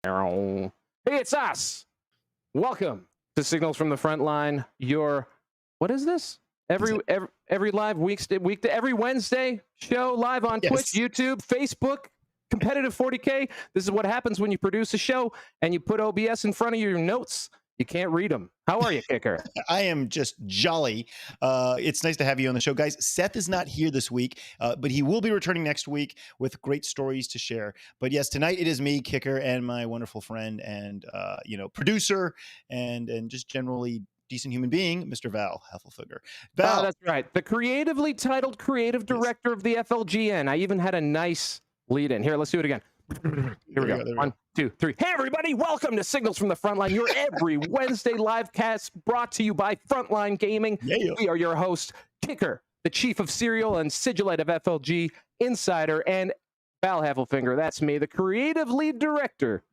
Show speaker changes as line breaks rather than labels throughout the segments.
Hey, it's us. Welcome to Signals from the Frontline. What is this? Every live every Wednesday show live on Twitch, YouTube, Facebook, competitive 40K. This is what happens when you produce a show and you put OBS in front of your notes. You can't read them. How are you, Kicker?
I am just jolly. It's nice to have you on the show, guys. Seth is not here this week, but he will be returning next week with great stories to share. But yes, tonight it is me, Kicker, and my wonderful friend and producer and just generally decent human being, Mr. Val Heffelfinger. Val,
that's right. The creatively titled creative director of the FLGN. I even had a nice lead in. Here, let's do it again. Here we go. 1, 2, 3. Hey, everybody. Welcome to Signals from the Frontline, your every Wednesday live cast brought to you by Frontline Gaming.
Yeah.
We are your host, Kicker, the chief of serial and sigillite of FLG Insider, and Val Heffelfinger. That's me, the creative lead director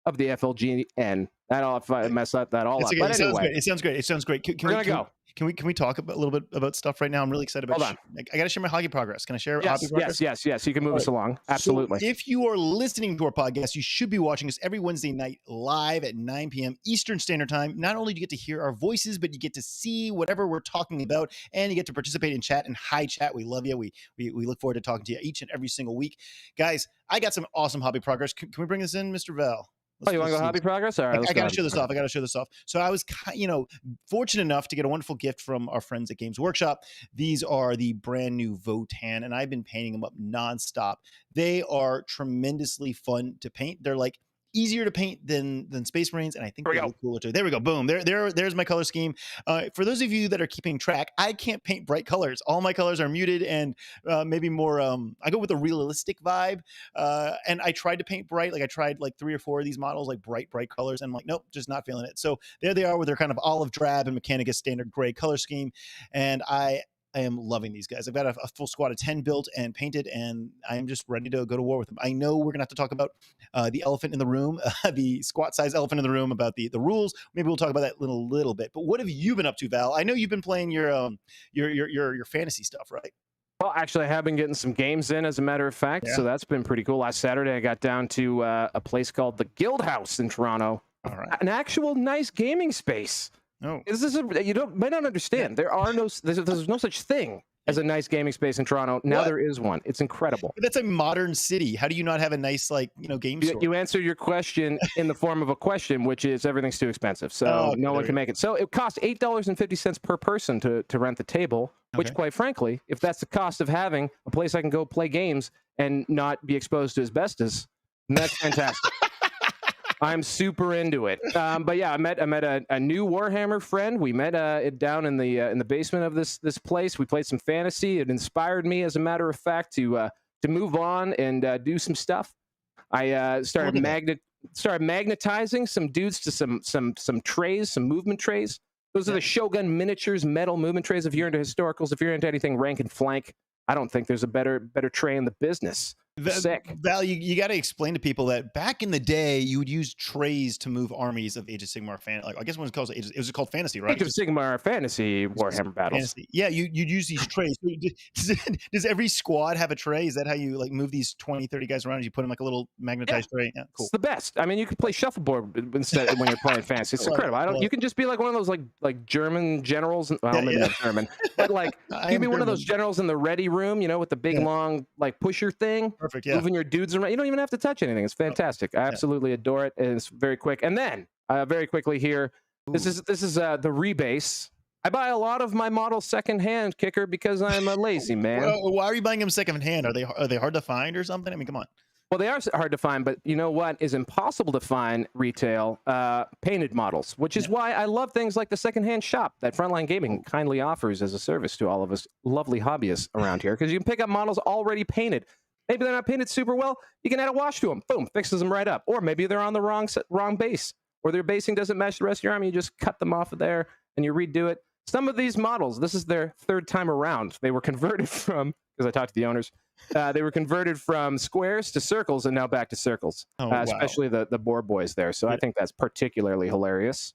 of the FLGN. If I mess up that all up.
Okay,
But anyway,
it sounds great.
We're going to go.
Can we talk a little bit about stuff right now? I'm really excited about.
Hold on.
I got to share my hockey progress. Can I share hockey progress?
Yes. You can move us along. Absolutely.
So if you are listening to our podcast, you should be watching us every Wednesday night live at 9 p.m. Eastern Standard Time. Not only do you get to hear our voices, but you get to see whatever we're talking about, and you get to participate in chat and hi chat. We love you. We look forward to talking to you each and every single week, guys. I got some awesome hobby progress. Can we bring this in, Mr. Val?
You want to go hobby progress? All right,
I got to show this off. So I was, fortunate enough to get a wonderful gift from our friends at Games Workshop. These are the brand new Votann, and I've been painting them up nonstop. They are tremendously fun to paint. They're like easier to paint than Space Marines, and I think they look cooler too. There we go. Boom. There's my color scheme. For those of you that are keeping track, I can't paint bright colors. All my colors are muted and maybe more. I go with a realistic vibe. And I tried to paint bright. Like I tried like 3 or 4 of these models, like bright colors. And I'm like, nope, just not feeling it. So there they are with their kind of olive drab and Mechanicus standard gray color scheme. And I am loving these guys. I've got a full squad of 10 built and painted, and I'm just ready to go to war with them. I know we're going to have to talk about the elephant in the room, the squat size elephant in the room, about the rules. Maybe we'll talk about that in a little bit. But what have you been up to, Val? I know you've been playing your fantasy stuff, right?
Well, actually, I have been getting some games in, as a matter of fact, so that's been pretty cool. Last Saturday, I got down to a place called the Guild House in Toronto.
All right.
An actual nice gaming space.
Oh.
Might not understand. There's no such thing as a nice gaming space in Toronto. Now there is one. It's incredible.
That's a modern city. How do you not have a nice game store?
You answered your question in the form of a question, which is everything's too expensive, so no one can make it. So it costs $8.50 per person to rent the table, which, quite frankly, if that's the cost of having a place I can go play games and not be exposed to asbestos, then that's fantastic. I'm super into it. But yeah, I met a new Warhammer friend. We met down in the basement of this place. We played some fantasy. It inspired me, as a matter of fact, to move on and do some stuff. I started magnetizing some dudes to some trays, some movement trays. Those are the Shogun Miniatures metal movement trays. If you're into historicals, if you're into anything rank and flank, I don't think there's a better tray in the business. Sick.
Val, you got to explain to people that back in the day, you would use trays to move armies of Age of Sigmar fantasy. Like, I guess when it was called fantasy, right?
Age of Sigmar fantasy Warhammer battles.
Fantasy. Yeah, you'd use these trays. Does every squad have a tray? Is that how you move these 20, 30 guys around? You put them like a little magnetized tray? Yeah, cool.
It's the best. I mean, you can play shuffleboard instead when you're playing fantasy. It's incredible. You can just be like one of those like German generals. Well, maybe not German, but like you can be one of those generals in the ready room, with the big long like pusher thing.
Perfect. Yeah.
Moving your dudes around. You don't even have to touch anything. It's fantastic. I absolutely adore it. And it's very quick. And then very quickly here, this is the rebase. I buy a lot of my models secondhand, Kicker, because I'm a lazy man.
Well, why are you buying them secondhand? Are they hard to find or something? I mean, come on.
Well, they are hard to find, but you know what is impossible to find retail? Painted models, which is why I love things like the secondhand shop that Frontline Gaming kindly offers as a service to all of us lovely hobbyists around here, because you can pick up models already painted. Maybe they're not painted super well. You can add a wash to them. Boom, fixes them right up. Or maybe they're on the wrong base, or their basing doesn't match the rest of your army. You just cut them off of there and you redo it. Some of these models, this is their 3rd time around. They were converted from, because I talked to the owners, they were converted from squares to circles and now back to circles, especially the boar boys there. So I think that's particularly hilarious.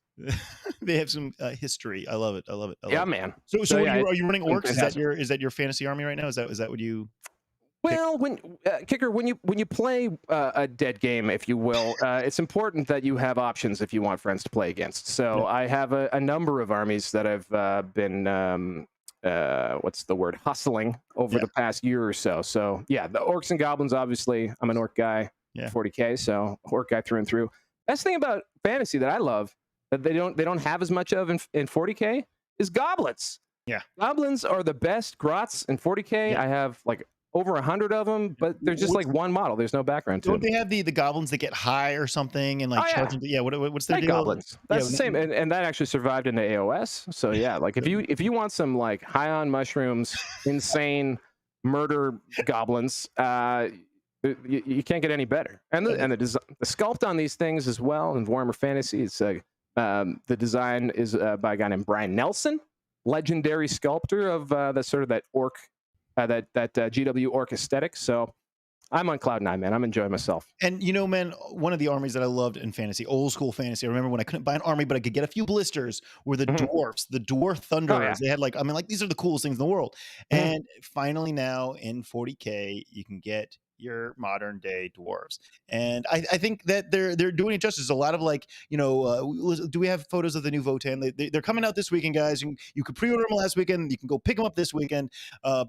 They have some history. I love it.
Yeah, man.
So are you running orcs? Is that your fantasy army right now? Is that what you?
Well, when Kicker, when you play a dead game, if you will, it's important that you have options if you want friends to play against. So I have a number of armies that I've been what's the word, hustling over the past year or so. So yeah, the orcs and goblins. Obviously, I'm an orc guy, 40k, so orc guy through and through. Best thing about fantasy that I love that they don't have as much of in 40k is goblins.
Yeah,
goblins are the best grots in 40k. I have like over 100 of them, but they're just like one model. There's no background to them.
Don't they have the goblins that get high or something and like charge them? Yeah, what's their
night
deal?
Goblins. That's the same, and that actually survived into AOS. So yeah, like if you want some like high on mushrooms, insane murder goblins, you can't get any better. And the sculpt on these things as well in Warhammer Fantasy, it's the design is by a guy named Brian Nelson, legendary sculptor of that orc. That GW orc aesthetic. So I'm on cloud nine, man. I'm enjoying myself.
And you know, man, one of the armies that I loved in fantasy, old school fantasy, I remember when I couldn't buy an army, but I could get a few blisters, were the dwarfs, the dwarf thunderers. They had like, I mean, like these are the coolest things in the world. And finally now in 40k, you can get your modern day dwarves, and I think that they're doing it justice. A lot of like, you know, do we have photos of the new Votann? They're coming out this weekend, guys. You could pre-order them last weekend. You can go pick them up this weekend.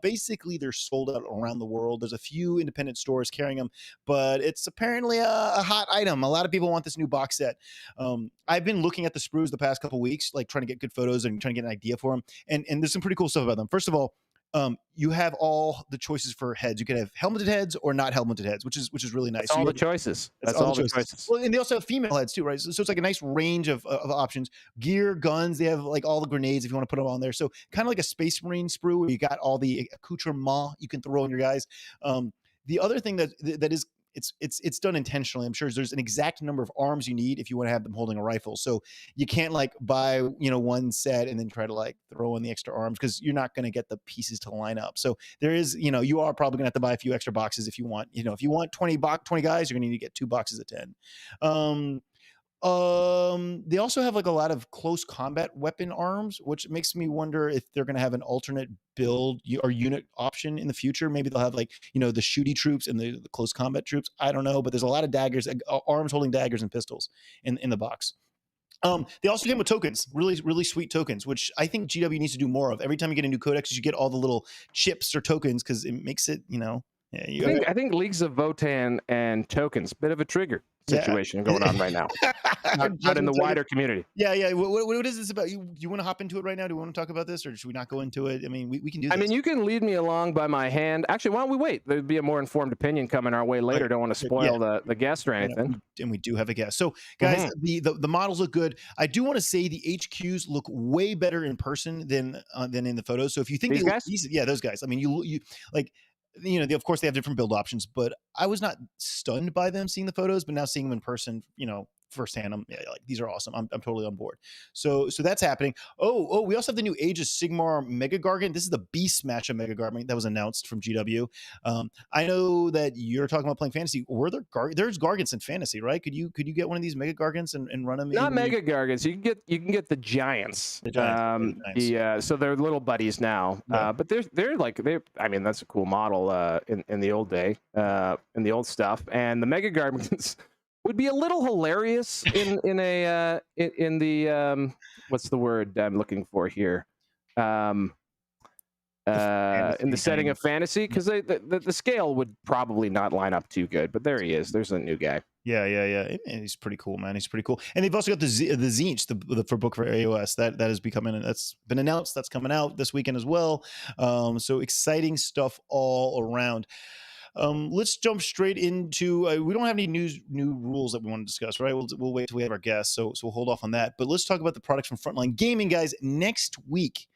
Basically, they're sold out around the world. There's a few independent stores carrying them, but it's apparently a hot item. A lot of people want this new box set. I've been looking at the sprues the past couple weeks, like trying to get good photos and trying to get an idea for them. And there's some pretty cool stuff about them. First of all, you have all the choices for heads. You could have helmeted heads or not helmeted heads, which is really nice.
That's all the choices. That's all the choices.
Well, and they also have female heads too, right? So it's like a nice range of options. Gear, guns. They have like all the grenades if you want to put them on there. So kind of like a Space Marine sprue where you got all the accoutrement you can throw on your guys. The other thing that is it's done intentionally. I'm sure there's an exact number of arms you need if you want to have them holding a rifle. So you can't like buy, you know, one set and then try to like throw in the extra arms because you're not going to get the pieces to line up. So there is, you know, you are probably going to have to buy a few extra boxes if you want, you know, if you want 20 guys, you're going to need to get 2 boxes of 10. They also have like a lot of close combat weapon arms, which makes me wonder if they're going to have an alternate build or unit option in the future. Maybe they'll have like, you know, the shooty troops and the close combat troops. I don't know, but there's a lot of daggers, arms holding daggers and pistols in the box. They also came with tokens, really sweet tokens, which I think GW needs to do more of. Every time you get a new codex, you get all the little chips or tokens because it makes it, you know. Yeah,
I think Leagues of Votann and tokens, bit of a trigger situation going on right now, not in the wider community.
Yeah. What is this about? You want to hop into it right now? Do we want to talk about this, or should we not go into it? I mean, we can do this.
I mean, you can lead me along by my hand. Actually, why don't we wait? There'd be a more informed opinion coming our way later. Don't want to spoil the guest or anything.
And we do have a guest. So, guys, the models look good. I do want to say the HQs look way better in person than in the photos. So if you think
these guys,
those guys. I mean, you like. You know, of course, they have different build options, but I was not stunned by them seeing the photos, but now seeing them in person, you know, firsthand, I'm like, these are awesome. I'm totally on board. So that's happening. Oh, we also have the new Age of Sigmar Mega Gargant. This is the beast match of Mega Gargant that was announced from GW. I know that you're talking about playing fantasy. There's Gargants in fantasy, right? Could you get one of these Mega Gargants and run them?
Not Mega Gargants. You can get the giants. So they're little buddies now. But they're I mean, that's a cool model in the old day, in the old stuff. And the Mega Gargants would be a little hilarious in the what's the word I'm looking for here, in the setting of fantasy, because the scale would probably not line up too good. But there he is. There's a new guy.
Yeah. And he's pretty cool, man. He's pretty cool. And they've also got the Tzeentch, for book for AOS that is becoming, that's been announced. That's coming out this weekend as well. So exciting stuff all around. Let's jump straight into. We don't have any new rules that we want to discuss, right? We'll wait till we have our guests, so we'll hold off on that. But let's talk about the products from Frontline Gaming, guys. Next week,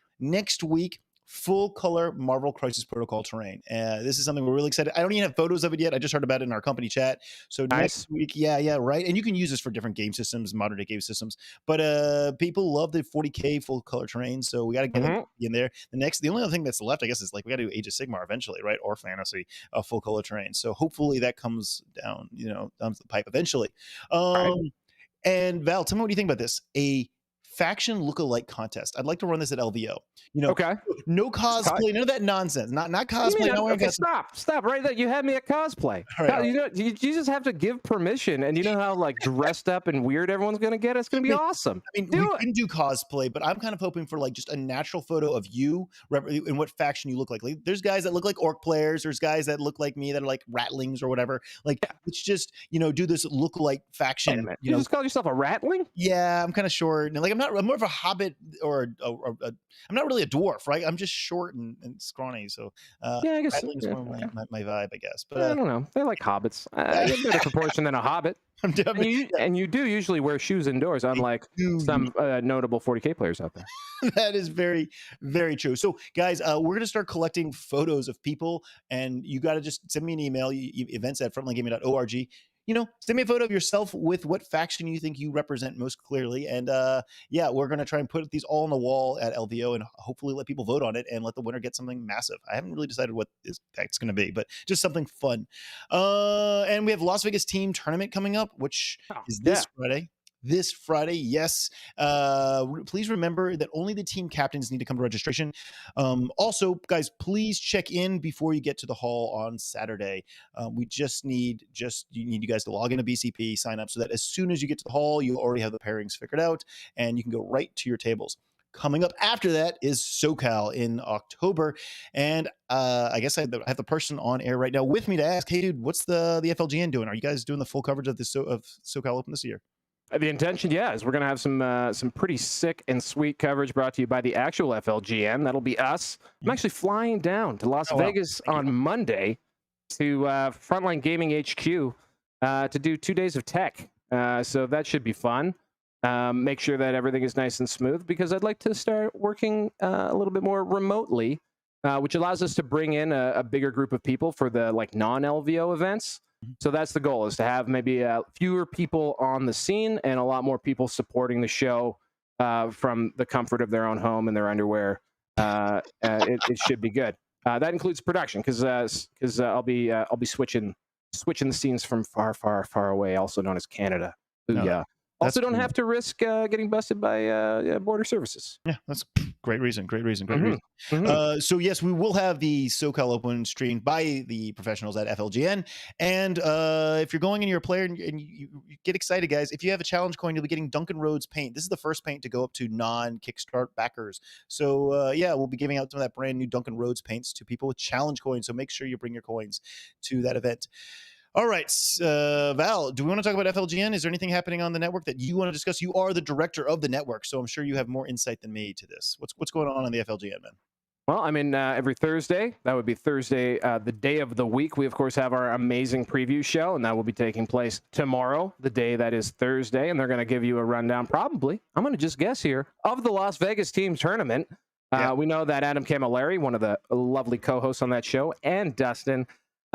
full color Marvel Crisis Protocol terrain. This is something we're really excited. I don't even have photos of it yet. I just heard about it in our company chat. So next week, yeah, right. And you can use this for different game systems, modern day game systems. But people love the 40k full color terrain, so we got to get it in there. The only other thing that's left, I guess, is like we got to do Age of Sigmar eventually, right? Or fantasy full color terrain. So hopefully that comes down, down the pipe eventually. And Val, tell me what do you think about this? A faction lookalike contest. I'd like to run this at LVO.
Okay.
No cosplay, none of that nonsense. Not cosplay.
Okay, stop right there. You had me at cosplay.
All right.
You just have to give permission, and you know how like dressed up and weird everyone's gonna get. It's gonna be awesome.
I mean, we can do cosplay, but I'm kind of hoping for like just a natural photo of you and what faction you look like. Like, there's guys that look like orc players. There's guys that look like me that are like ratlings or whatever. Like, let's just do this lookalike faction.
You just call yourself a ratling?
Yeah, I'm kind of short. And like, I'm more of a hobbit or I'm not really a dwarf, right? I'm just short and scrawny. So
yeah, I guess
ratling's more my vibe, I guess. But
I don't know. They're like hobbits. A better proportion than a hobbit. And you do usually wear shoes indoors, unlike some notable 40K players out there.
That is very, very true. So, guys, we're going to start collecting photos of people, and you got to just send me an email, events@frontlinegaming.org. Send me a photo of yourself with what faction you think you represent most clearly. And yeah, we're going to try and put these all on the wall at LVO and hopefully let people vote on it and let the winner get something massive. I haven't really decided what that's going to be, but just something fun. And we have Las Vegas team tournament coming up, which is this Friday. This Friday, yes. Please remember that only the team captains need to come to registration. Also, guys, please check in before you get to the hall on Saturday. We just need you guys to log into BCP, sign up, so that as soon as you get to the hall, you already have the pairings figured out, and you can go right to your tables. Coming up after that is SoCal in October, and I guess I have the person on air right now with me to ask, hey, dude, what's the FLGN doing? Are you guys doing the full coverage of SoCal Open this year?
The intention, is we're going to have some pretty sick and sweet coverage brought to you by the actual FLGN. That'll be us. I'm actually flying down to Las Vegas on Monday to Frontline Gaming HQ to do 2 days of tech. So that should be fun. Make sure that everything is nice and smooth, because I'd like to start working a little bit more remotely, which allows us to bring in a bigger group of people for the non-LVO events. So that's the goal, is to have maybe fewer people on the scene and a lot more people supporting the show from the comfort of their own home and their underwear. It should be good. That includes production, because I'll be switching the scenes from far away, also known as Canada. Yeah. Also, don't have to risk getting busted by border services.
Yeah, that's great reason. So yes, we will have the SoCal Open streamed by the professionals at FLGN. And if you're going into your player and you get excited, guys, if you have a challenge coin, you'll be getting Duncan Rhodes paint. This is the first paint to go up to non-Kickstart backers. So yeah, we'll be giving out some of that brand new Duncan Rhodes paints to people with challenge coins. So make sure you bring your coins to that event. All right, Val, do we want to talk about FLGN? Is there anything happening on the network that you want to discuss? You are the director of the network, so I'm sure you have more insight than me to this. What's going on the FLGN, man?
Well, I mean, every Thursday, that would be Thursday, the day of the week, we, of course, have our amazing preview show, and that will be taking place tomorrow, the day that is Thursday, and they're going to give you a rundown, probably, I'm going to just guess here, of the Las Vegas team tournament. We know that Adam Camilleri, one of the lovely co-hosts on that show, and Dustin,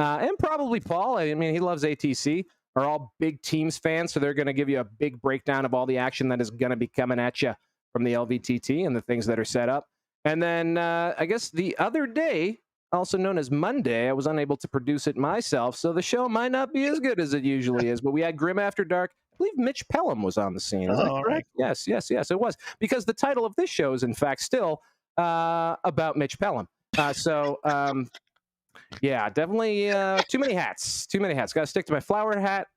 and probably Paul, I mean, he loves ATC, are all big teams fans, so they're going to give you a big breakdown of all the action that is going to be coming at you from the LVTT and the things that are set up. And then I guess the other day, also known as Monday, I was unable to produce it myself, so the show might not be as good as it usually is, but we had Grim After Dark. I believe Mitch Pelham was on the scene. Is that correct? Right. Yes, it was. Because the title of this show is, in fact, still about Mitch Pelham. Yeah, definitely too many hats. Got to stick to my flower hat.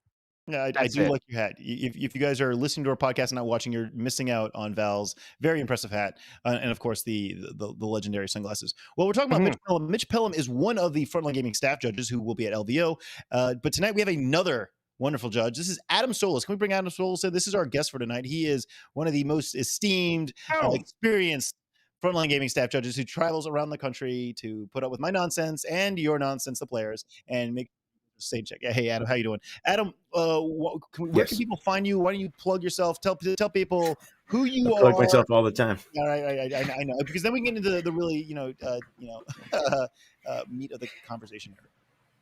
Yeah, I do like your hat. If you guys are listening to our podcast and not watching, you're missing out on Val's very impressive hat, and of course the legendary sunglasses. Well, we're talking about Mitch Pelham. Mitch Pelham is one of the Frontline Gaming staff judges who will be at LVO. But tonight we have another wonderful judge. This is Adam Solis. Can we bring Adam Solis in? This is our guest for tonight. He is one of the most esteemed, experienced Frontline Gaming staff judges who travels around the country to put up with my nonsense and your nonsense, the players, and make stage check. Yeah, hey Adam, how you doing? Adam, where can people find you? Why don't you plug yourself? Tell people who you are.
Plug myself all the time.
All right, I know, because then we get into the really meat of the conversation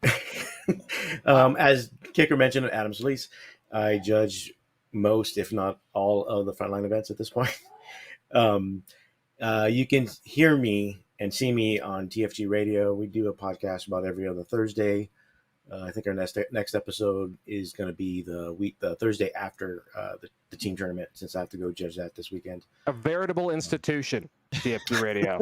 here.
As Kicker mentioned, Adam Solis, I judge most, if not all, of the Frontline events at this point. You can hear me and see me on TFG Radio. We do a podcast about every other Thursday. I think our next episode is going to be the Thursday after the team tournament, since I have to go judge that this weekend.
A veritable institution, TFG Radio.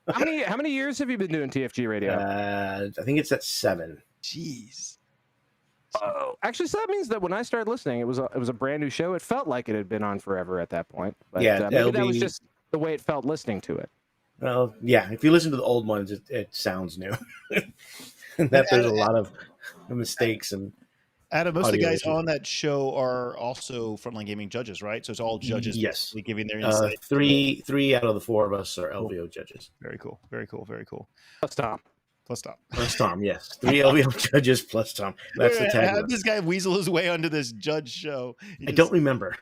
How many years have you been doing TFG Radio?
I think it's at 7.
Jeez.
Oh, actually, so that means that when I started listening, it was a brand new show. It felt like it had been on forever at that point. But,
yeah,
maybe that was just the way it felt listening to it.
Well, yeah. If you listen to the old ones, it sounds new. There's a lot of mistakes and.
Adam, most of the guys on that show are also Frontline Gaming judges, right? So it's all judges,
yes,
giving their insight.
Three out of the 4 of us are LVO judges.
Very cool.
Plus Tom.
Plus Tom, yes. 3 LVO judges plus Tom. That's the tag.
How did this guy weasel his way onto this judge show?
I don't remember.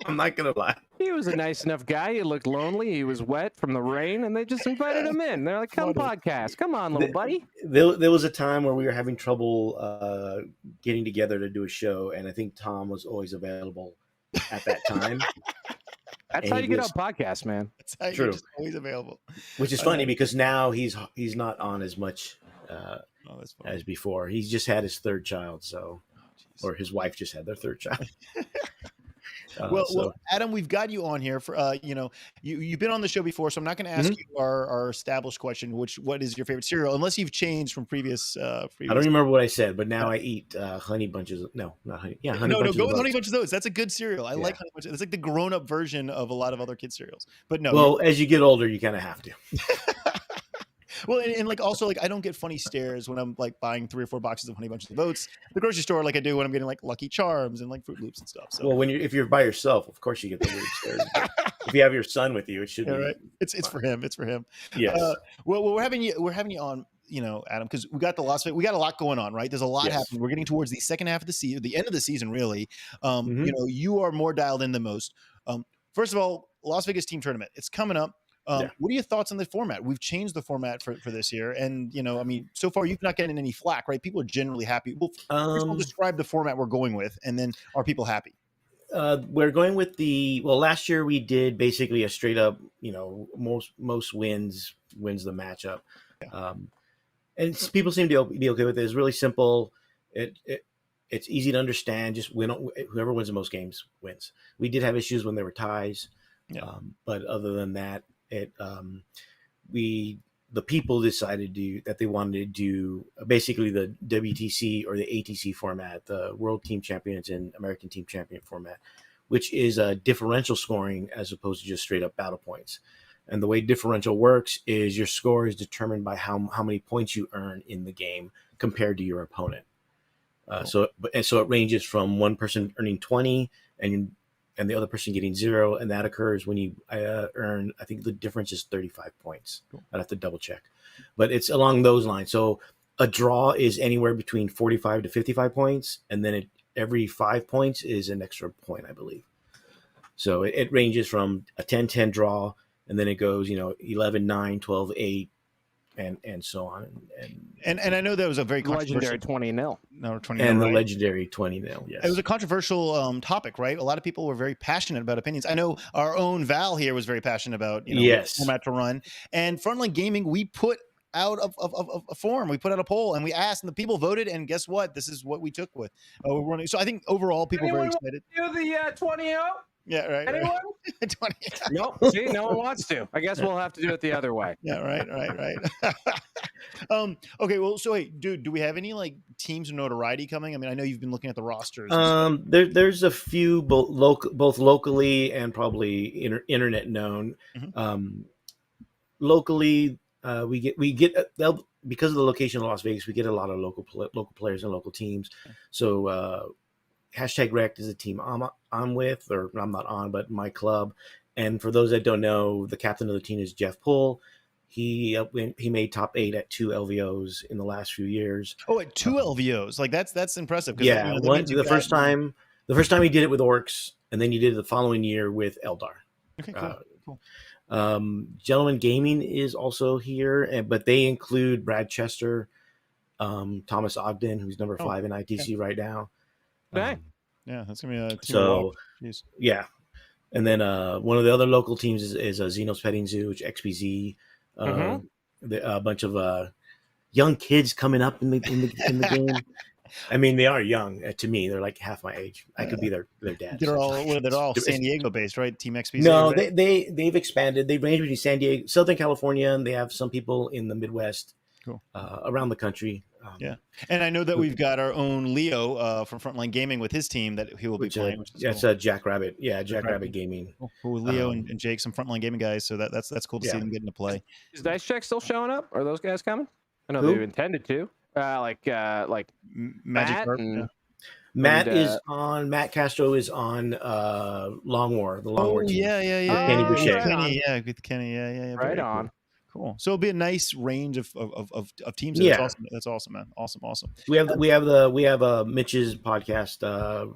I'm not gonna lie.
He was a nice enough guy. He looked lonely. He was wet from the rain, and they just invited him in. They're like, "Come podcast, come on, little buddy."
There was a time where we were having trouble getting together to do a show, and I think Tom was always available at that time.
That's
how you get on podcasts, man.
That's how
True.
you're just always available.
Which is funny because now he's not on as much as before. He's just had his 3rd child, or his wife just had their 3rd child.
Well, Adam, we've got you on here for you've been on the show before, so I'm not going to ask you our established question, what is your favorite cereal, unless you've changed from previous. I
don't remember what I said, but now I eat honey bunches. No, not honey. Yeah, honey bunches.
No, go with honey bunches of oats. That's a good cereal. I like honey bunches. It's like the grown-up version of a lot of other kids' cereals. But no.
Well, as you get older, you kind of have to.
Well, and like also like I don't get funny stares when I'm like buying 3 or 4 boxes of honey bunches of oats at the grocery store, like I do when I'm getting like Lucky Charms and like Fruit Loops and stuff. So
well, if you're by yourself, of course you get the weird stares. If you have your son with you, it should be
right. It's for him. It's for him.
Yes.
Well, we're having you on, Adam, because we got a lot going on, right? There's a lot happening. We're getting towards the second half of the season, the end of the season, really. You are more dialed in than most. First of all, Las Vegas team tournament. It's coming up. What are your thoughts on the format? We've changed the format for this year. And, so far you've not gotten any flack, right? People are generally happy. Well, first of all, describe the format we're going with, and then are people happy?
We're going with last year we did basically a straight up, most wins the matchup. Yeah. And people seem to be okay with it. It's really simple. It's easy to understand. Just whoever wins the most games wins. We did have issues when there were ties. Yeah. But other than that, the people decided that they wanted to do basically the WTC or the ATC format, the World Team Champions and American Team Champion format, which is a differential scoring as opposed to just straight up battle points. And the way differential works is your score is determined by how many points you earn in the game compared to your opponent. So it ranges from one person earning 20 and the other person getting 0, and that occurs when you earn, I think the difference is 35 points. Cool. I'd have to double check. But it's along those lines. So a draw is anywhere between 45 to 55 points, and then every 5 points is an extra point, I believe. So it ranges from a 10-10 draw, and then it goes, 11-9, 12-8, and so on.
And I know that was a very
legendary 20-0.
No, 20-0.
And the legendary 20-0, yes.
It was a controversial topic, right? A lot of people were very passionate about opinions. I know our own Val here was very passionate about format to run. And Frontline Gaming, we put out a forum, we put out a poll, and we asked, and the people voted, and guess what? This is what we took with. We're running. So I think overall people are very excited.
Do the 20-0?
Yeah, right.
Anyone?
Right. 20.
Nope. See, no one wants to. I guess we'll have to do it the other way.
Yeah, right. Okay, well, so hey, dude, do we have any like teams of notoriety coming? I mean, I know you've been looking at the rosters.
There's a few both locally and probably internet known. Mm-hmm. Locally, we get because of the location of Las Vegas, we get a lot of local players and local teams. So. Hashtag Wrecked is a team I'm with, or I'm not on, but my club. And for those that don't know, the captain of the team is Jeff Poole. He made top 8 at 2 LVOs in the last few years.
Oh, at 2 LVOs, like that's impressive.
Yeah, the first time he did it with Orcs, and then he did it the following year with Eldar.
Okay, cool.
Gentleman Gaming is also here, but they include Brad Chester, Thomas Ogden, who's number 5 in ITC right now.
Okay.
Yeah, that's gonna be a
team. Yeah, and then one of the other local teams is Xenos Petting Zoo, which XPZ. A bunch of young kids coming up in the game. I mean, they are young to me. They're like half my age. I could be their dad.
They're all San Diego based, right? Team XPC.
No,
right?
they've expanded. They range between San Diego, Southern California, and they have some people in the Midwest,
cool,
around the country.
Yeah, and I know that we've got our own Leo from Frontline Gaming with his team that he will be playing.
That's a Jackrabbit. Yeah, Jackrabbit Gaming.
Cool. Leo and Jake, some Frontline Gaming guys. So that's cool to see them getting to play.
Is Dice Check still showing up? Are those guys coming? I know they intended to. Like
Magic
Matt is on. Matt Castro is on Long War, the Long War team.
Yeah.
Kenny Boucher.
With Kenny. Yeah.
Right on.
Cool. So it'll be a nice range of teams.
Yeah,
that's awesome, man. Awesome.
We have Mitch's podcast,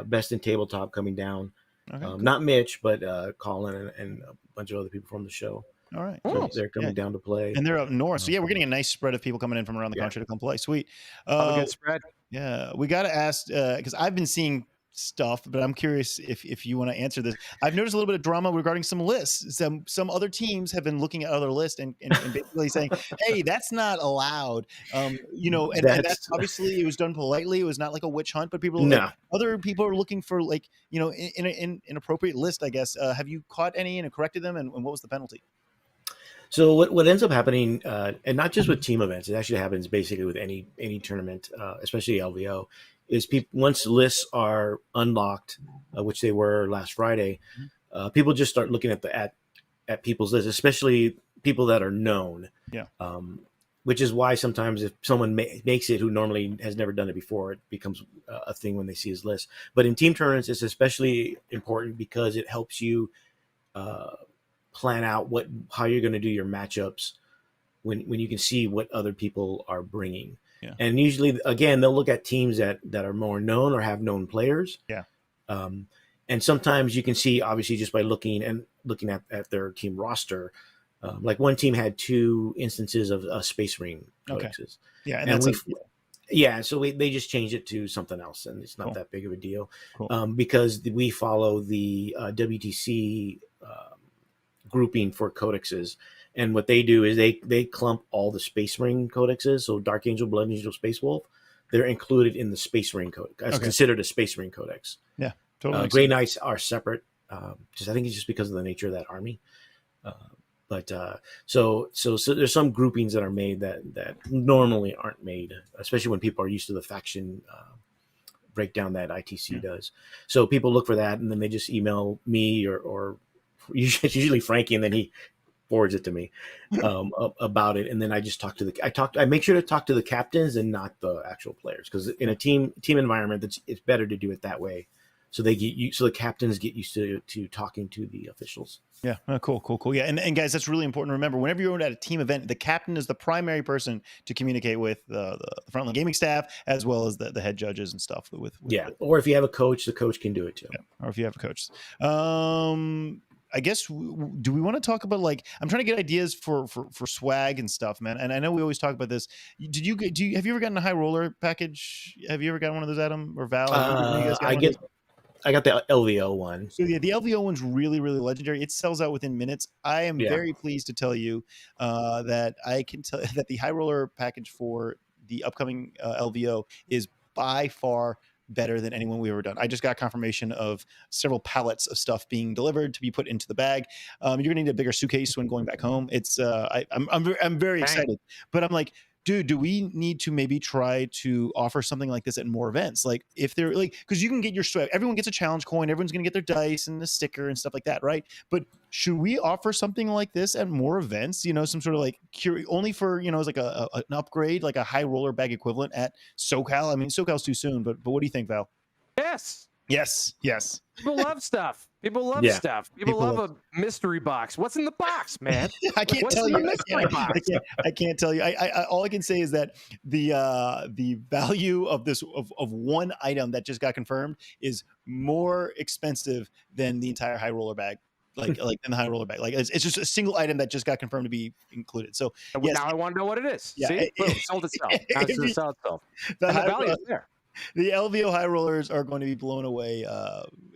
Best in Tabletop, coming down. Okay, cool. Not Mitch, but Colin and a bunch of other people from the show.
All right.
So they're coming down to play.
And they're up north. So, we're getting a nice spread of people coming in from around the country to come play. Sweet.
A good spread.
Yeah. We got to ask, because I've been seeing stuff, but I'm curious if you want to answer this. I've noticed a little bit of drama regarding some lists. Some other teams have been looking at other lists and basically saying, hey, that's not allowed. And that's obviously it was done politely. It was not like a witch hunt, but other people are looking for in an appropriate list, I guess. Have you caught any and corrected them? And what was the penalty?
So what ends up happening, and not just with team events, it actually happens basically with any tournament, especially LVO, is once lists are unlocked, which they were last Friday, people just start looking at people's lists, especially people that are known.
Yeah.
Which is why sometimes if someone makes it who normally has never done it before, it becomes a thing when they see his list. But in team tournaments, it's especially important because it helps you plan out how you're going to do your matchups when you can see what other people are bringing. Yeah. And usually, again, they'll look at teams that are more known or have known players.
Yeah.
And sometimes you can see, obviously, just by looking at their team roster. Like one team had 2 instances of Space Marine codexes.
Yeah,
and so they just changed it to something else, and it's not that big of a deal. Cool. Because we follow the WTC grouping for codexes. And what they do is they clump all the Space Marine codexes. So Dark Angel, Blood Angel, Space Wolf, they're included in the Space Marine codex. It's considered a Space Marine codex.
Yeah, totally.
Grey Knights are separate. I think it's just because of the nature of that army. So there's some groupings that are made that normally aren't made, especially when people are used to the faction breakdown that ITC does. So people look for that, and then they just email me or usually Frankie, and then he forwards it to me about it, and then I just I make sure to talk to the captains and not the actual players, because in a team environment, it's better to do it that way, so the captains get used to talking to the officials.
Yeah, cool. Yeah, and guys, that's really important to remember. Whenever you're at a team event, the captain is the primary person to communicate with the Frontline Gaming staff, as well as the head judges and stuff.
Or if you have a coach, the coach can do it too.
Yeah, or if you have a coach. I guess, do we want to talk about, I'm trying to get ideas for swag and stuff, man. And I know we always talk about this. Have you ever gotten a high roller package? Have you ever gotten one of those, Adam or Val?
I got the LVO one.
So the LVO one's really, really legendary. It sells out within minutes. I am very pleased to tell you that I can tell that the high roller package for the upcoming LVO is by far better than anyone we've ever done. I just got confirmation of several pallets of stuff being delivered to be put into the bag. You're gonna need a bigger suitcase when going back home. It's I'm very excited, but I'm like, dude, do we need to maybe try to offer something like this at more events? Like, if they're because you can get your swag, everyone gets a challenge coin, everyone's gonna get their dice and the sticker and stuff like that, right? But should we offer something like this at more events? Some sort of only for as like an upgrade, like a high roller bag equivalent at SoCal. I mean, SoCal's too soon, but what do you think, Val? Yes.
People love stuff. People love stuff. People love a mystery box. What's in the box, man?
I can't tell you. I can't tell you. I all I can say is that the value of this of one item that just got confirmed is more expensive than the entire high roller bag. Like in the high roller bag. It's just a single item that just got confirmed to be included. So
now I want to know what it is. Yeah, see, boom, sold itself. Now it's going to sell itself. The value is there.
The LVO high rollers are going to be blown away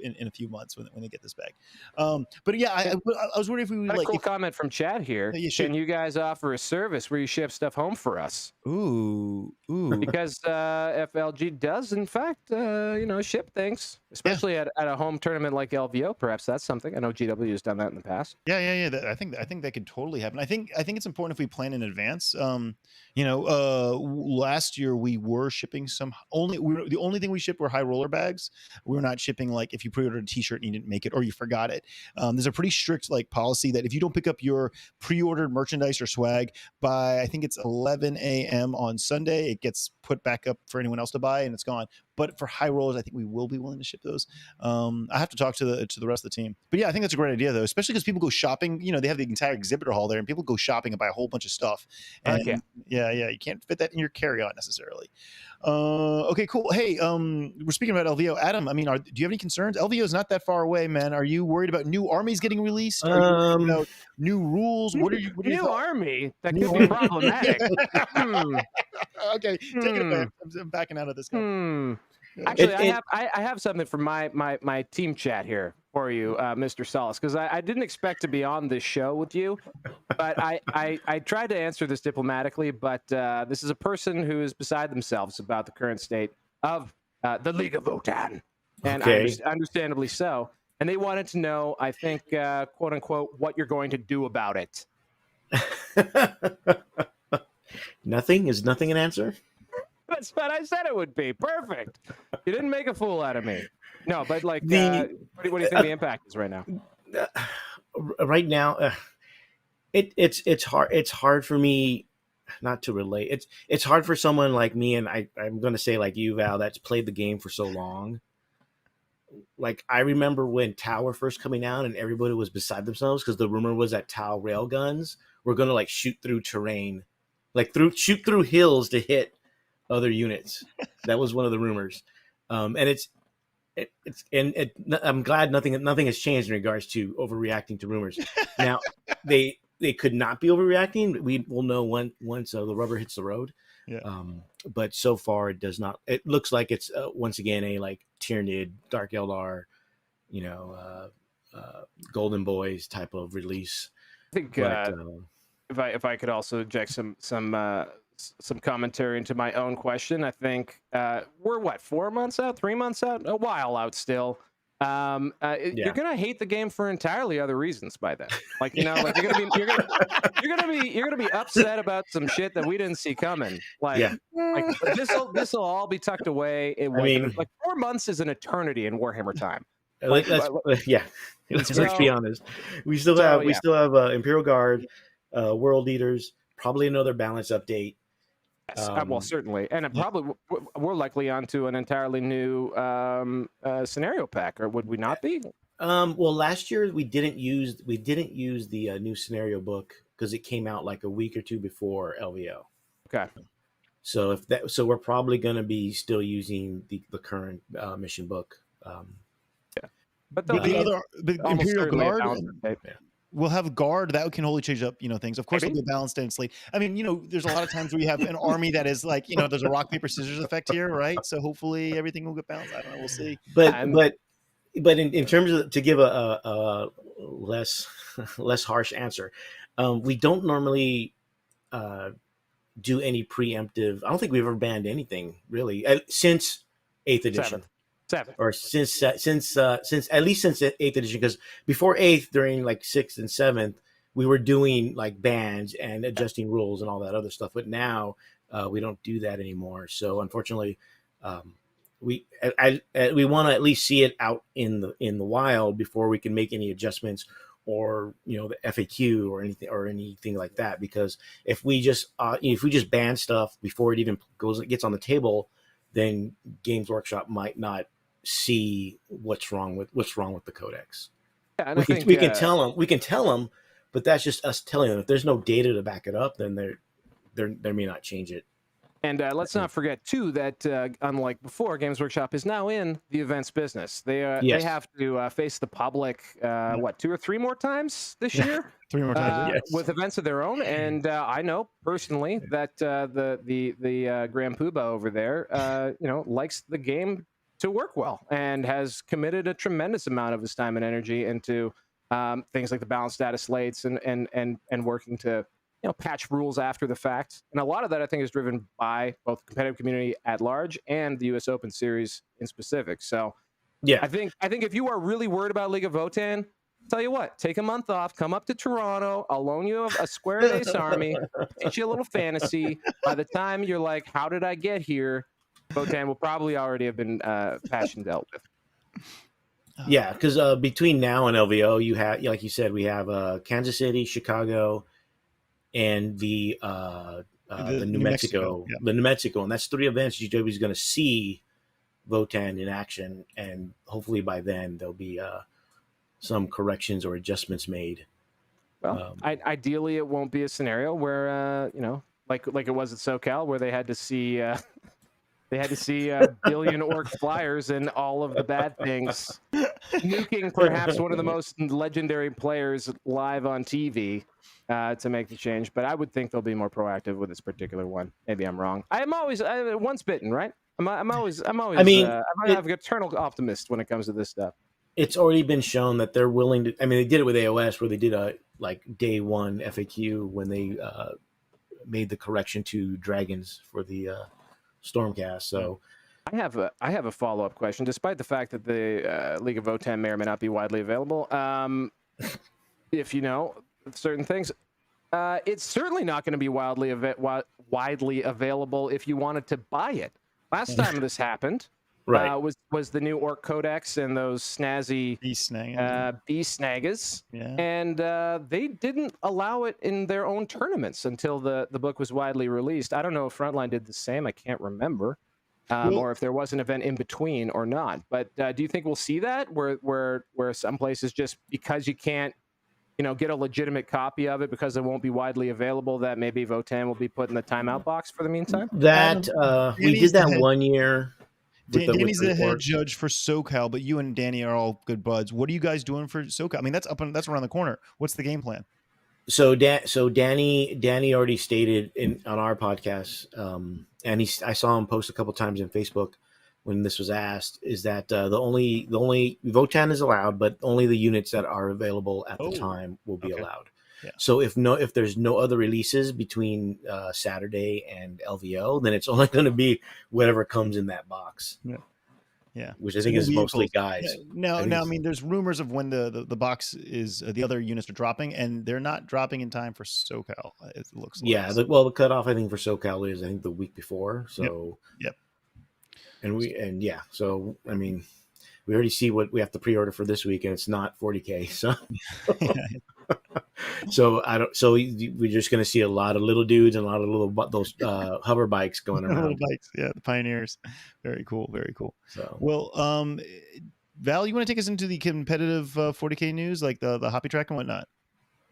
in a few months when they get this back. But yeah, I was wondering if we would
Got a
like
cool comment from Chad here. Can you guys offer a service where you ship stuff home for us?
Ooh.
Because FLG does, in fact, ship things, especially at a home tournament like LVO. Perhaps that's something. I know GW has done that in the past.
Yeah. I think that could totally happen. I think it's important if we plan in advance. Last year we were shipping the only thing we shipped were high roller bags. We were not shipping like if you pre-ordered a t-shirt and you didn't make it or you forgot it. There's a pretty strict like policy that if you don't pick up your pre-ordered merchandise or swag by I think it's 11 a.m. on Sunday, it gets put back up for anyone else to buy and it's gone. But for high rollers, I think we will be willing to ship those. I have to talk to the rest of the team. But yeah, I think that's a great idea though, especially because people go shopping. They have the entire exhibitor hall there, and people go shopping and buy a whole bunch of stuff. And yeah, you can't fit that in your carry-on necessarily. Okay, cool. Hey, we're speaking about LVO. Adam, I mean, do you have any concerns? LVO is not that far away, man. Are you worried about new armies getting released? Are you worried about new rules? What are you? New
army that could be problematic.
Okay, take it back. I'm backing out of this.
Actually, I have something from my team chat here for you, Mr. Solis, because I didn't expect to be on this show with you, but I tried to answer this diplomatically, but this is a person who is beside themselves about the current state of the League of Votann, and understandably so. And they wanted to know, I think, quote unquote, what you're going to do about it.
Nothing? Is nothing an answer?
That's what I said it would be. Perfect. You didn't make a fool out of me. No, but like, what do you think the impact is right now?
Right now, it's hard. It's hard for me not to relate. It's hard for someone like me, and I'm going to say like you, Val, that's played the game for so long. Like I remember when Tau were first coming out, and everybody was beside themselves because the rumor was that Tau railguns were going to like shoot through terrain, like shoot through hills to hit other units. That was one of the rumors, and I'm glad nothing has changed in regards to overreacting to rumors. Now they could not be overreacting. We will know once the rubber hits the road.
Yeah.
But so far it does not. It looks like it's once again a like Tyranid, Dark Eldar, Golden Boys type of release.
I think if I could also inject some commentary into my own question. I think we're 4 months out, 3 months out, a while out still. You're gonna hate the game for entirely other reasons by then. Like like you're gonna be upset about some shit that we didn't see coming. Like this will all be tucked away. Like 4 months is an eternity in Warhammer time.
Let's be honest. We still have Imperial Guard, World Leaders, probably another balance update.
Well, certainly, and probably we're likely onto an entirely new scenario pack, or would we not be?
Well, last year we didn't use the new scenario book because it came out like a week or two before LVO.
Okay.
So we're probably going to be still using the current mission book.
But the Imperial Guard. We'll have guard that can wholly change up, things. Of course, it'll be a balanced and slate. I mean, there's a lot of times where you have an army that is like, there's a rock paper scissors effect here, right? So hopefully everything will get balanced. I don't know. We'll see.
But in terms of to give a less harsh answer, we don't normally do any preemptive. I don't think we've ever banned anything really since 8th edition.
7.
Or since at least since 8th edition, because before 8th, during like 6th and 7th, we were doing like bans and adjusting rules and all that other stuff. But now we don't do that anymore. So unfortunately, we want to at least see it out in the wild before we can make any adjustments or the FAQ or anything like that. Because if we just ban stuff before it even gets on the table, then Games Workshop might not see what's wrong with the codex.
Yeah,
we can tell them, but that's just us telling them. If there's no data to back it up, then they may not change it.
And let's not forget too that unlike before, Games Workshop is now in the events business. They have to face the public 2 or 3 more times this year.
3 more times
with events of their own. And I know personally that the Grand Poobah over there likes the game to work well, and has committed a tremendous amount of his time and energy into things like the balanced data slates and working to patch rules after the fact. And a lot of that, I think, is driven by both the competitive community at large and the U.S. Open Series in specific. So
yeah,
I think if you are really worried about League of Votann, tell you what, take a month off, come up to Toronto, I'll loan you a Square Base army, teach you a little fantasy. By the time you're like, how did I get here? Votann will probably already have been patched and dealt with.
Yeah, because between now and LVO, you have, like you said, we have Kansas City, Chicago, and the New Mexico,
yeah.
the New Mexico, and that's 3 events GW is going to see Votann in action, and hopefully by then there'll be some corrections or adjustments made.
Well, ideally, it won't be a scenario where like it was at SoCal, where they had to see billion orc flyers and all of the bad things, nuking perhaps one of the most legendary players live on TV. To make the change, but I would think they'll be more proactive with this particular one. Maybe I'm wrong. I'm once bitten, right? I'm always. I mean, I'm an eternal optimist when it comes to this stuff.
It's already been shown that they're willing to. I mean, they did it with AOS, where they did a day 1 FAQ when they made the correction to dragons for the Stormcast. So
I have a follow-up question, despite the fact that the League of Votann may or may not be widely available. If you know certain things, it's certainly not going to be widely available if you wanted to buy it. Last time this happened,
right,
was the new Orc Codex and those snazzy
Beast
Snagas,
yeah,
and they didn't allow it in their own tournaments until the book was widely released. I don't know if Frontline did the same. I can't remember. Or if there was an event in between or not. But do you think we'll see that where some places, just because you can't get a legitimate copy of it because it won't be widely available, that maybe Votann will be put in the timeout box for the meantime?
That we did that 1 year.
Danny's the head judge for SoCal, but you and Danny are all good buds. What are you guys doing for SoCal? I mean, that's around the corner. What's the game plan?
So Danny already stated on our podcast, and I saw him post a couple times on Facebook when this was asked, is that the only Votann is allowed, but only the units that are available at the time will be allowed. Yeah. So if there's no other releases between Saturday and LVO, then it's only going to be whatever comes in that box.
Yeah,
which I think is mostly guys.
Yeah. I mean, there's rumors of when the box is the other units are dropping, and they're not dropping in time for SoCal. It looks like.
Yeah, the cutoff I think for SoCal is the week before. So
yep.
So I mean, we already see what we have to pre-order for this week, and it's not 40K. So, So we're just going to see a lot of little dudes and a lot of those hover bikes going around.
Little bikes, yeah, the pioneers. Very cool, very cool.
So,
well, Val, you want to take us into the competitive 40K news, like the hoppy track and whatnot?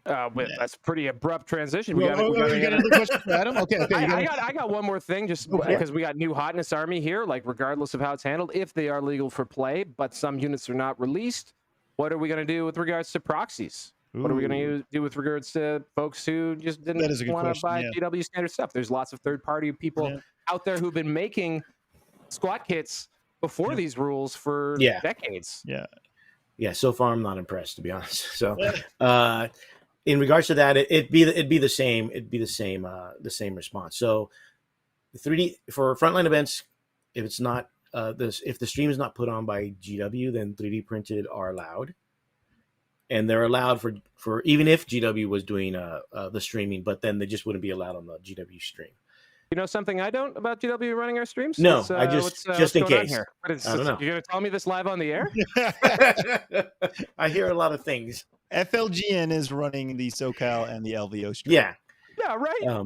That's pretty abrupt transition.
We got another question for Adam. Okay.
I got one more thing, just because we got new hotness army here. Like, regardless of how it's handled, if they are legal for play, but some units are not released, what are we going to do with regards to proxies? Ooh. What are we going to do with regards to folks who just didn't want to buy GW standard stuff? There's lots of third-party people out there who've been making squat kits before these rules for decades.
Yeah. So far, I'm not impressed, to be honest. So, in regards to that, it'd be the same response. So, 3D for frontline events, if it's not if the stream is not put on by GW, then 3D printed are allowed, and they're allowed for even if GW was doing the streaming, but then they just wouldn't be allowed on the GW stream.
You know something I don't about GW running our streams?
No, I just in case.
Here? I don't know. You're going to tell me this live on the air?
I hear a lot of things.
FLGN is running the SoCal and the LVO stream.
Yeah,
right.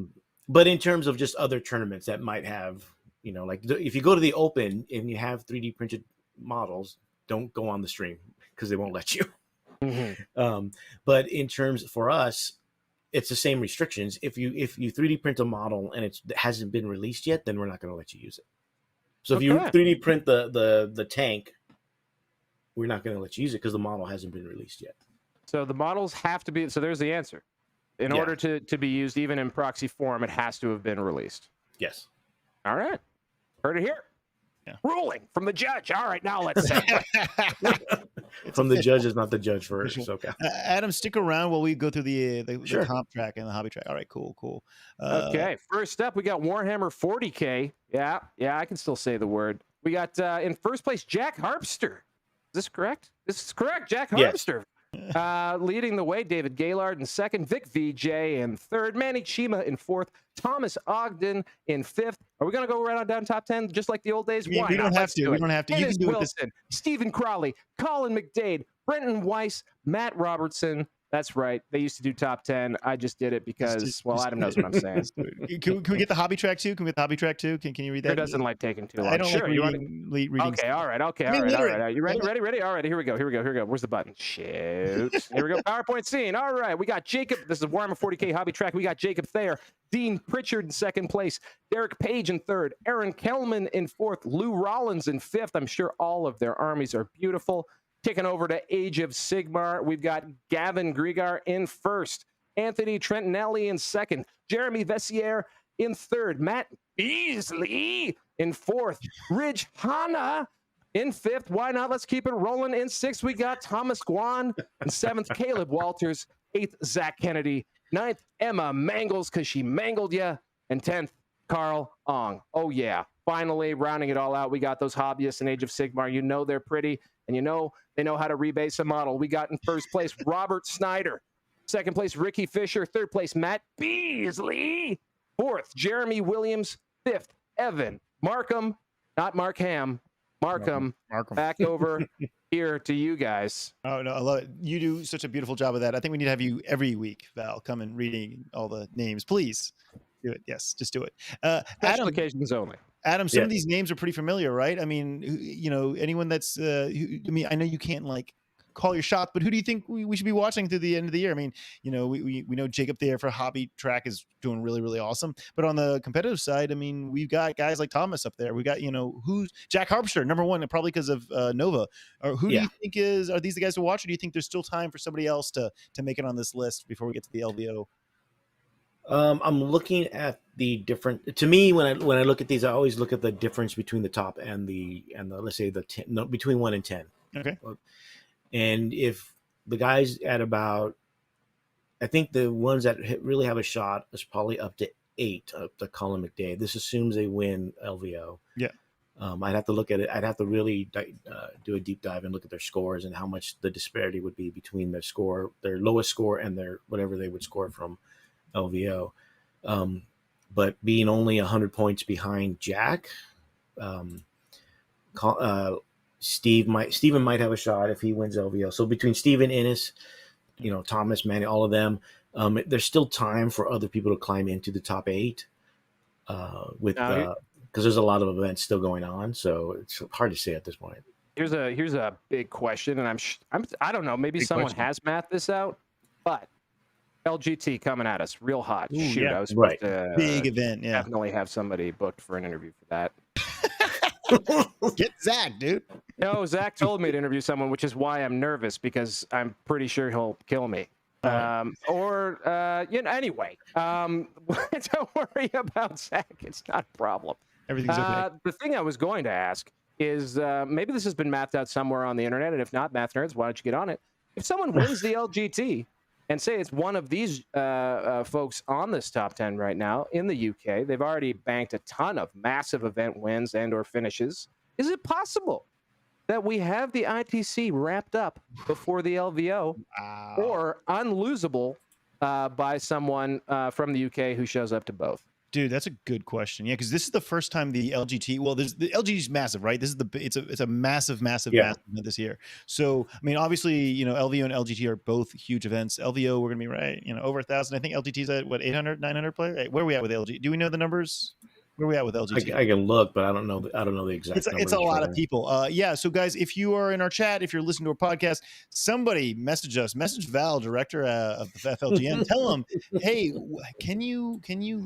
But in terms of just other tournaments that might have, like if you go to the Open and you have 3D printed models, don't go on the stream because they won't let you. Mm-hmm. But in terms for us, it's the same restrictions. If you 3D print a model and it hasn't been released yet, then we're not going to let you use it. So if you 3D print the tank, we're not going to let you use it because the model hasn't been released yet.
So the models have to be. So there's the answer. In order to be used, even in proxy form, it has to have been released.
Yes.
All right. Heard it here. Ruling from the judge. All right, now let's say.
From the judge is not the judge for SoCal.
Adam, stick around while we go through the
Sure.
comp track and the hobby track. All right, cool.
Okay, first up, we got Warhammer 40K. Yeah, I can still say the word. We got in first place Jack Harpster. Is this correct? This is correct, Jack Harpster. Leading the way, David Gaylord in second, Vic VJ in third, Manny Chima in fourth, Thomas Ogden in fifth. Are we going to go right on down top 10 just like the old days?
We don't have to. We don't have to. You can do
Wilson, Stephen Crowley, Colin McDade, Brenton Weiss, Matt Robertson. That's right. They used to do top 10. I just did it because, Adam knows what I'm saying.
Can we get the hobby track too? Can you read that?
It doesn't like taking too long.
I don't
sure.
like reading
Okay, all right. Okay, all right. You ready? All right, here we go. Where's the button? Shoot. Here we go. PowerPoint scene. All right, we got Jacob. This is Warhammer 40K hobby track. We got Jacob Thayer, Dean Pritchard in second place, Derek Page in third, Aaron Kellman in fourth, Lou Rollins in fifth. I'm sure all of their armies are beautiful. Kicking over to Age of Sigmar, we've got Gavin Griegar in first, Anthony Trentinelli in second, Jeremy Vessier in third, Matt Beasley in fourth, Ridge Hanna in fifth. Why not? Let's keep it rolling. In sixth, we got Thomas Guan. In seventh, Caleb Walters. Eighth, Zach Kennedy. Ninth, Emma Mangles, because she mangled ya. And 10th, Carl Ong. Oh, yeah. Finally, rounding it all out, we got those hobbyists in Age of Sigmar. You know they're pretty, and you know they know how to rebase a model. We got in first place Robert Snyder. Second place, Ricky Fisher. Third place, Matt Beasley. Fourth, Jeremy Williams. Fifth, Evan Markham. Not Markham. Markham. Back over here to you guys.
Oh, no, I love it. You do such a beautiful job of that. I think we need to have you every week, Val, come and reading all the names. Please do it. Yes, just do it.
Special occasions only.
Adam, some of these names are pretty familiar, right? I mean, anyone that's, I know you can't call your shot, but who do you think we should be watching through the end of the year? I mean, we know Jacob there for hobby track is doing really, really awesome. But on the competitive side, I mean, we've got guys like Thomas up there. We got, who's Jack Harpster, number one, and probably because of Nova. Or who do you think are these the guys to watch? Or do you think there's still time for somebody else to make it on this list before we get to the LVO?
I'm looking at the different. To me, when I look at these, I always look at the difference between the top and the let's say the 10, no, between 1 and 10.
Okay.
And if the guys at about, I think the ones that really have a shot is probably up to 8 up to Colin McDade. This assumes they win LVO.
Yeah.
I'd have to look at it. I'd have to really do a deep dive and look at their scores and how much the disparity would be between their score, their lowest score, and their whatever they would score from LVO. But being only 100 points behind Jack, Steven might have a shot if he wins LVO. So between Steven, Innes, Thomas, Manny, all of them, there's still time for other people to climb into the top 8 because there's a lot of events still going on. So it's hard to say at this point.
Here's a big question, and I don't know, maybe someone has mathed this out, but LGT coming at us real hot.
Ooh,
shoot,
yeah.
I was supposed to
big event. Yeah,
definitely have somebody booked for an interview for that.
Get Zach, dude.
No, Zach told me to interview someone, which is why I'm nervous because I'm pretty sure he'll kill me. Anyway, don't worry about Zach. It's not a problem.
Everything's okay.
The thing I was going to ask is maybe this has been mathed out somewhere on the internet, and if not, Math Nerds, why don't you get on it? If someone wins the LGT and say it's one of these folks on this top 10 right now in the UK, they've already banked a ton of massive event wins and or finishes. Is it possible that we have the ITC wrapped up before the LVO or unlosable by someone from the UK who shows up to both?
Dude, that's a good question. Yeah, because this is the first time the LGT. Well, the LGT is massive, right? This is it's a massive event this year. So, I mean, obviously, LVO and LGT are both huge events. LVO, we're gonna be right, over 1,000. I think LGT's at what 800, 900 players. Where are we at with LG? Do we know the numbers? Where are we at with LGT?
I can look, but I don't know the exact numbers.
It's a lot of people. So guys, if you are in our chat, if you're listening to our podcast, somebody message Val, director of the FLGN. Tell them, hey, can you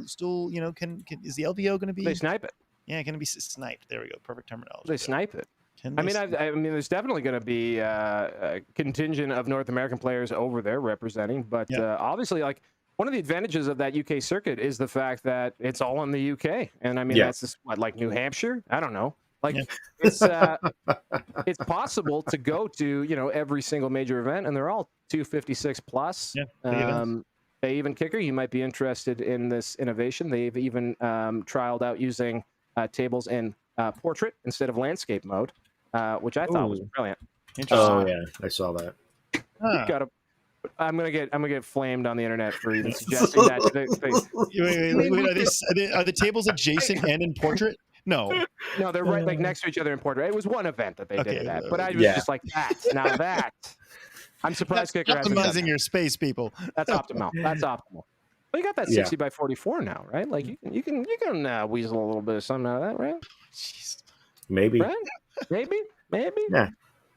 still, is the LVO going to be?
They snipe it.
Yeah, going to be sniped. There we go. Perfect terminology.
They snipe it. I mean, there's definitely going to be a contingent of North American players over there representing, but obviously, one of the advantages of that UK circuit is the fact that it's all in the UK. And I mean, that's just, like New Hampshire? I don't know. Like it's possible to go to every single major event, and they're all 256 plus.
Yeah,
they even kicker. You might be interested in this innovation. They've even trialed out using tables in portrait instead of landscape mode, which I thought was brilliant.
Oh yeah, I saw that.
I'm gonna get flamed on the internet for even suggesting that.
Wait, are the tables adjacent and in portrait? No,
they're right like next to each other in portrait. It was one event that they did it at, but I was just like that. I'm surprised
that's
kicker
optimizing your space, people.
That's optimal. Well, you got that 60 by 44 now, right? Like you can weasel a little bit of something out of that, right?
Jeez.
Maybe.
Right? Maybe.
Yeah.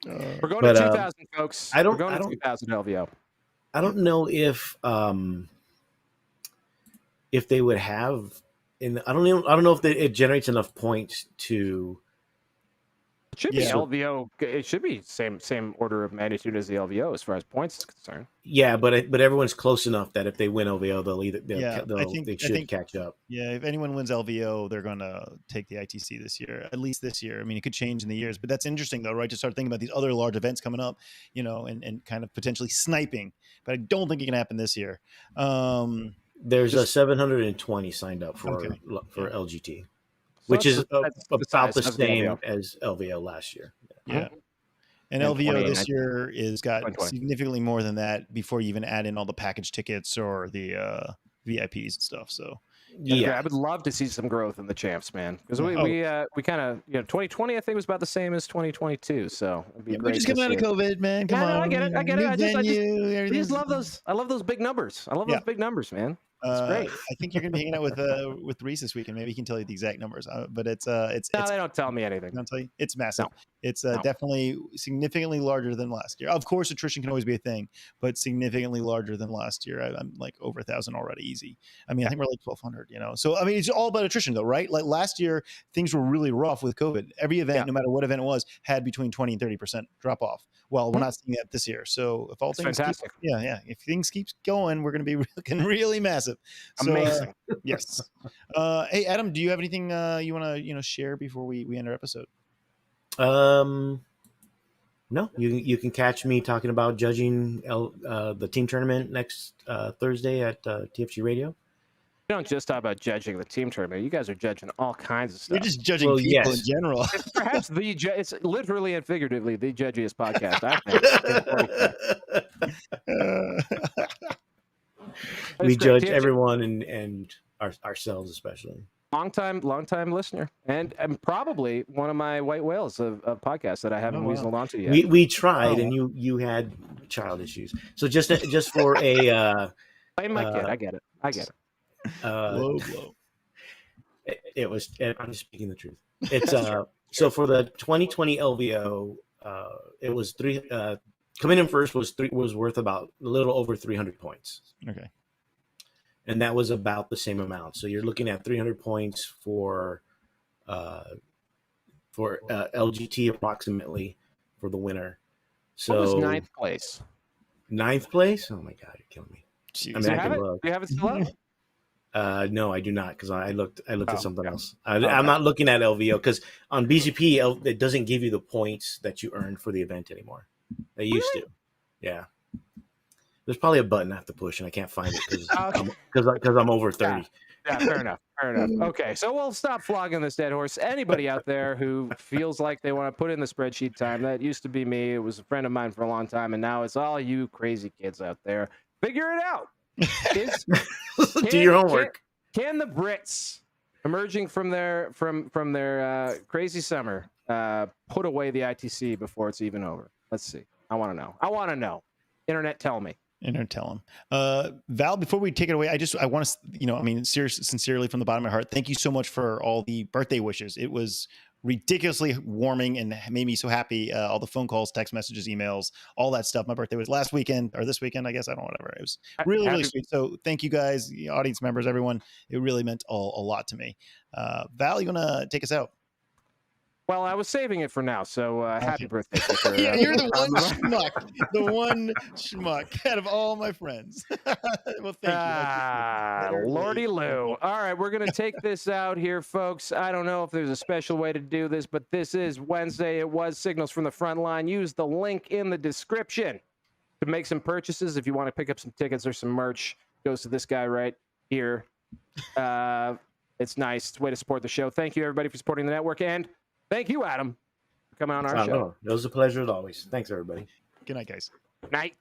We're going to 2,000, folks.
We're
going to 2,000 LVO.
I don't know if they would have I don't know if it generates enough points to.
It should be LVO. It should be same order of magnitude as the LVO as far as points is concerned.
Yeah, but everyone's close enough that if they win LVO, they should catch up.
Yeah, if anyone wins LVO, they're going to take the ITC this year. At least this year. I mean, it could change in the years, but that's interesting though, right? To start thinking about these other large events coming up, and kind of potentially sniping. But I don't think it can happen this year.
There's a 720 signed up for LGT. Which is about the same as LVO last year.
Yeah. And LVO this year is got significantly more than that before you even add in all the package tickets or the VIPs and stuff. So
I would love to see some growth in the champs, man. Because we kind of 2020 I think was about the same as 2022 So it'd be great.
We're just coming out of COVID, man. Come on.
I get it. I just love those. I love those big numbers. I love those big numbers, man. It's great.
I think you're gonna be hanging out with Reese this weekend. Maybe he can tell you the exact numbers. But it's
no, they don't tell me anything.
I'll tell you, it's massive. No. It's definitely significantly larger than last year. Of course, attrition can always be a thing, but significantly larger than last year. I'm like over 1,000 already, easy. I mean, I think we're like 1,200. So I mean, it's all about attrition, though, right? Like last year, things were really rough with COVID. Every event, no matter what event it was, had between 20 and 30% drop off. Well, we're not seeing that this year. So if all things
fantastic.
If things keep going, we're going to be looking really massive.
Amazing.
Yes. Hey, Adam, do you have anything you want to share before we end our episode?
No, you can catch me talking about judging the team tournament next Thursday at TFG Radio.
You don't just talk about judging the team tournament. You guys are judging all kinds of stuff.
You're just judging people in general.
It's perhaps it's literally and figuratively the judgiest podcast, I think.
We judge everyone and ourselves especially.
Long time listener, and probably one of my white whales of podcasts that I haven't weaseled onto yet.
We tried, and you had child issues. So just for a
blame my kid. I get it.
Blow.
It was. I'm just speaking the truth. It's so for the 2020 LVO, it was coming in first was worth about a little over 300 points.
Okay.
And that was about the same amount. So you're looking at 300 points for LGT approximately for the winner. So
what was ninth place?
Ninth place? Oh my God, you're killing me.
Jeez. Do you have it still up?
No, I do not, because I looked at something else. I'm not looking at LVO because on BGP it doesn't give you the points that you earned for the event anymore. They used to. Yeah. There's probably a button I have to push, and I can't find it because I'm over 30.
Yeah, fair enough. Okay, so we'll stop flogging this dead horse. Anybody out there who feels like they want to put in the spreadsheet time, that used to be me. It was a friend of mine for a long time, and now it's all you crazy kids out there. Figure it out. Kids,
do your homework.
Can the Brits, emerging from their crazy summer, put away the ITC before it's even over? Let's see. I want to know. Internet, tell me.
Tell him. Val, before we take it away, I want to, sincerely from the bottom of my heart, thank you so much for all the birthday wishes. It was ridiculously warming and made me so happy. All the phone calls, text messages, emails, all that stuff. My birthday was last weekend or this weekend, I guess. I don't know, whatever. It was really, really sweet. So thank you guys, audience members, everyone. It really meant a lot to me. Val, you want to take us out?
Well, I was saving it for now, so happy birthday, Fisher.
Yeah, you're the one schmuck out of all my friends. Well, thank you.
Lordy Lou. All right, we're going to take this out here, folks. I don't know if there's a special way to do this, but this is Wednesday. It was Signals from the Frontline. Use the link in the description to make some purchases. If you want to pick up some tickets or some merch, goes to this guy right here. It's nice. It's a way to support the show. Thank you, everybody, for supporting the network. And thank you, Adam, for coming on our show.
It was a pleasure as always. Thanks, everybody.
Good night, guys.
Night.